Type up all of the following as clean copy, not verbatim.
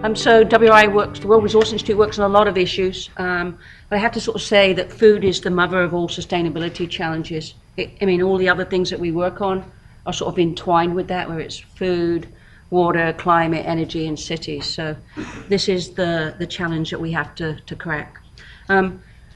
So WRI works, the World Resource Institute works on a lot of issues, but I have to sort of say that food is the mother of all sustainability challenges. I mean, all the other things that we work on are sort of entwined with that, where it's food, water, climate, energy, and cities. So this is the challenge that we have to crack.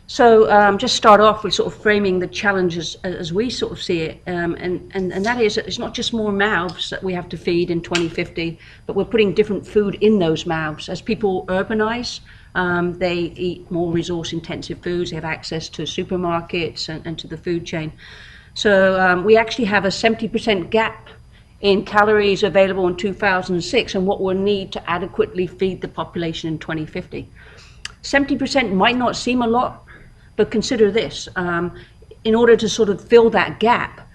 Just start off with sort of framing the challenges as we sort of see it, and that is that it's not just more mouths that we have to feed in 2050, but we're putting different food in those mouths. As people urbanize, they eat more resource-intensive foods, they have access to supermarkets and to the food chain. So we actually have a 70% gap in calories available in 2006 and what we'll need to adequately feed the population in 2050. 70% might not seem a lot, but consider this, in order to sort of fill that gap,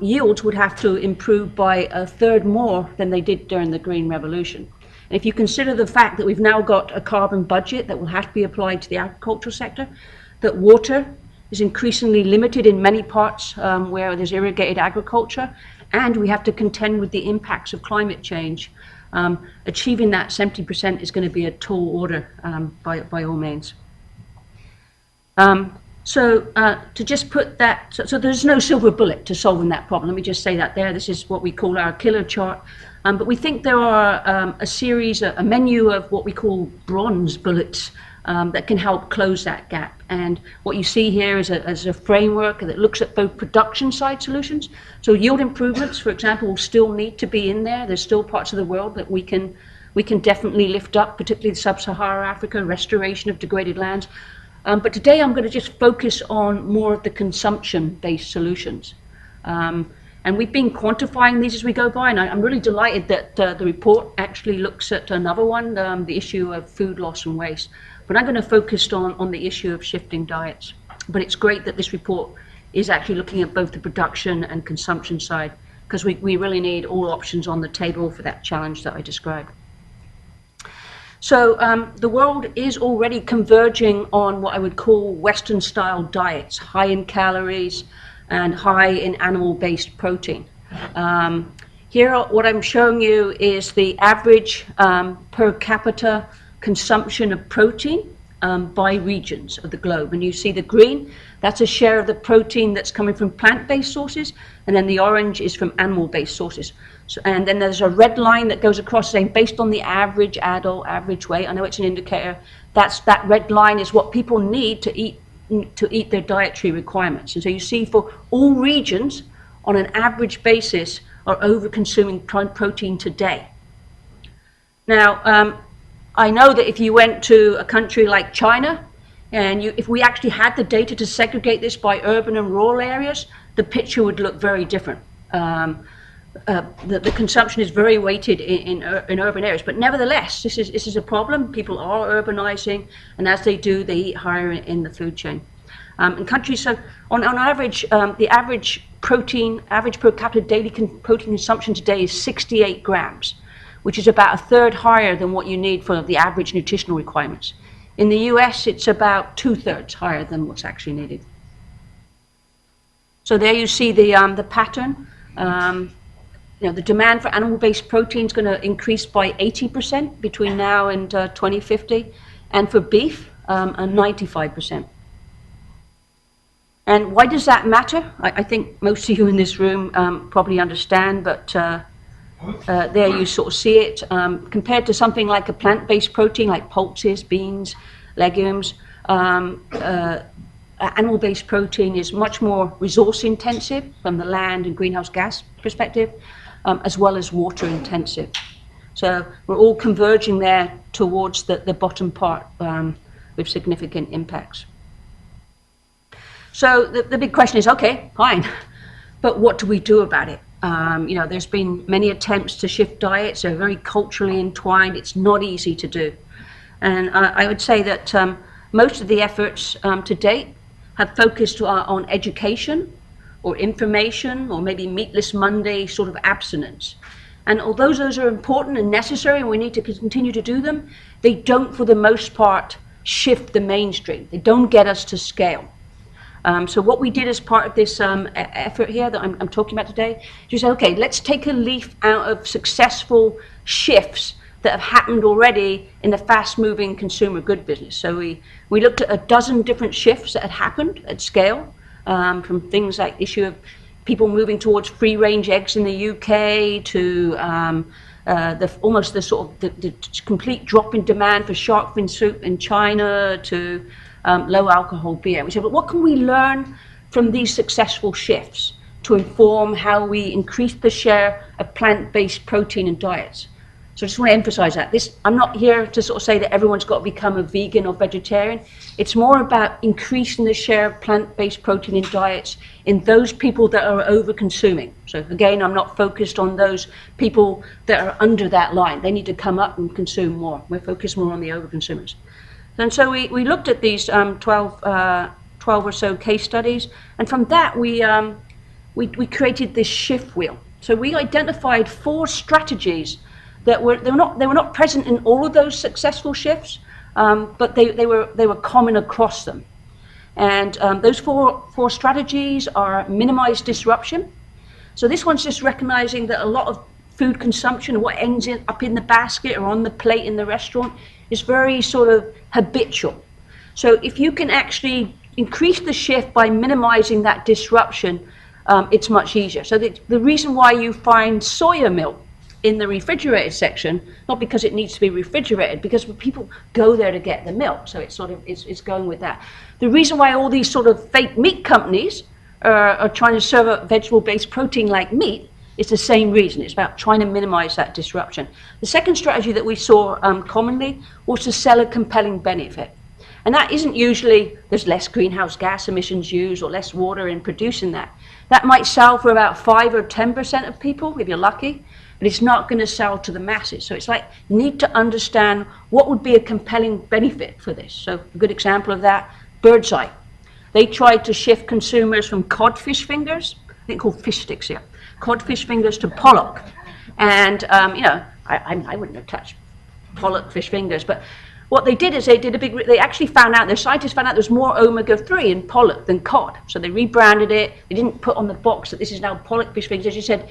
yields would have to improve by a third more than they did during the Green Revolution. And if you consider the fact that we've now got a carbon budget that will have to be applied to the agricultural sector, that water is increasingly limited in many parts where there's irrigated agriculture, and we have to contend with the impacts of climate change, achieving that 70% is going to be a tall order by all means. To just put that, so there's no silver bullet to solving that problem. Let me just say that there. This is what we call our killer chart. But we think there are a menu of what we call bronze bullets that can help close that gap. And what you see here is a framework that looks at both production side solutions. So yield improvements, for example, will still need to be in there. There's still parts of the world that we can definitely lift up, particularly sub-Saharan Africa, restoration of degraded lands. But today I'm going to just focus on more of the consumption-based solutions. And we've been quantifying these as we go by, and I'm really delighted that the report actually looks at another one, the issue of food loss and waste. But I'm going to focus on the issue of shifting diets. But it's great that this report is actually looking at both the production and consumption side, because we really need all options on the table for that challenge that I described. So the world is already converging on what I would call Western-style diets, high in calories and high in animal-based protein. Here, what I'm showing you is the average per capita consumption of protein by regions of the globe. And you see the green, that's a share of the protein that's coming from plant-based sources, and then the orange is from animal-based sources. So, and then there's a red line that goes across saying based on the average adult, average weight. I know it's an indicator. That red line is what people need to eat their dietary requirements. And so you see for all regions, on an average basis, are over-consuming protein today. Now, I know that if you went to a country like China, and if we actually had the data to segregate this by urban and rural areas, the picture would look very different. The consumption is very weighted in urban areas, but nevertheless, this is a problem. People are urbanizing, and as they do, they eat higher in the food chain. In countries, so on average, the average per capita daily protein consumption today is 68 grams, which is about a third higher than what you need for the average nutritional requirements. In the US, it's about 2/3 higher than what's actually needed. So there you see the pattern. The demand for animal-based protein is going to increase by 80% between now and 2050, and for beef, 95%. And why does that matter? I think most of you in this room probably understand, but there you sort of see it. Compared to something like a plant-based protein like pulses, beans, legumes, animal-based protein is much more resource-intensive from the land and greenhouse gas perspective, as well as water-intensive. So we're all converging there towards the bottom part with significant impacts. So the big question is, okay, fine, but what do we do about it? There's been many attempts to shift diets. They're very culturally entwined. It's not easy to do. And I would say that most of the efforts to date have focused on education or information or maybe Meatless Monday sort of abstinence. And although those are important and necessary and we need to continue to do them, they don't, for the most part, shift the mainstream. They don't get us to scale. So what we did as part of this effort here that I'm talking about today, is you say, okay, let's take a leaf out of successful shifts that have happened already in the fast-moving consumer good business. So we looked at a dozen different shifts that had happened at scale, from things like the issue of people moving towards free-range eggs in the UK to the complete drop in demand for shark fin soup in China to low alcohol beer. We said, but what can we learn from these successful shifts to inform how we increase the share of plant-based protein in diets? So I just want to emphasize that. I'm not here to sort of say that everyone's got to become a vegan or vegetarian. It's more about increasing the share of plant-based protein in diets in those people that are over-consuming. So again, I'm not focused on those people that are under that line. They need to come up and consume more. We're focused more on the over-consumers. And so we looked at these 12 or so case studies, and from that we created this shift wheel. So we identified 4 strategies that were not present in all of those successful shifts, but they were common across them. And those four strategies are minimize disruption. So this one's just recognizing that a lot of food consumption, what ends up in the basket or on the plate in the restaurant, is very sort of habitual. So if you can actually increase the shift by minimizing that disruption, it's much easier. So the reason why you find soya milk in the refrigerated section, not because it needs to be refrigerated, because people go there to get the milk, so it's going with that. The reason why all these sort of fake meat companies are trying to serve a vegetable-based protein like meat is the same reason. It's about trying to minimize that disruption. The second strategy that we saw commonly was to sell a compelling benefit. And that isn't usually there's less greenhouse gas emissions used or less water in producing that. That might sell for about 5 or 10% of people, if you're lucky, but it's not going to sell to the masses. So it's like you need to understand what would be a compelling benefit for this. So a good example of that, Bird's Eye. They tried to shift consumers from codfish fingers, I think called fish sticks here, codfish fingers to pollock. And, I wouldn't have touched pollock fish fingers, but what they did is they actually found out, their scientists found out there's more omega-3 in pollock than cod. So they rebranded it. They didn't put on the box that this is now pollock fish fingers. They just said,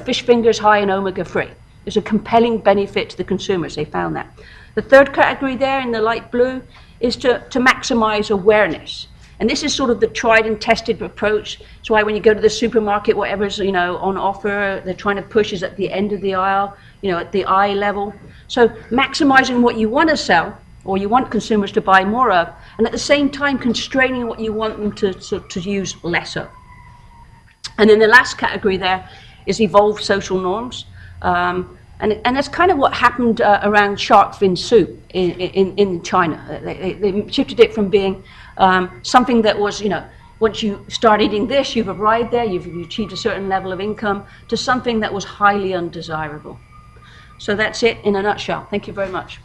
fish fingers high in omega-3. There's a compelling benefit to the consumers. They found that. The third category there in the light blue is to maximize awareness. And this is sort of the tried and tested approach. That's why when you go to the supermarket, whatever's on offer, they're trying to push is at the end of the aisle, at the eye level. So maximizing what you want to sell or you want consumers to buy more of, and at the same time constraining what you want them to use less of. And then the last category there is evolved social norms. And that's kind of what happened around shark fin soup in China. They shifted it from being something that was, once you start eating this, you've arrived there, you've achieved a certain level of income, to something that was highly undesirable. So that's it in a nutshell. Thank you very much.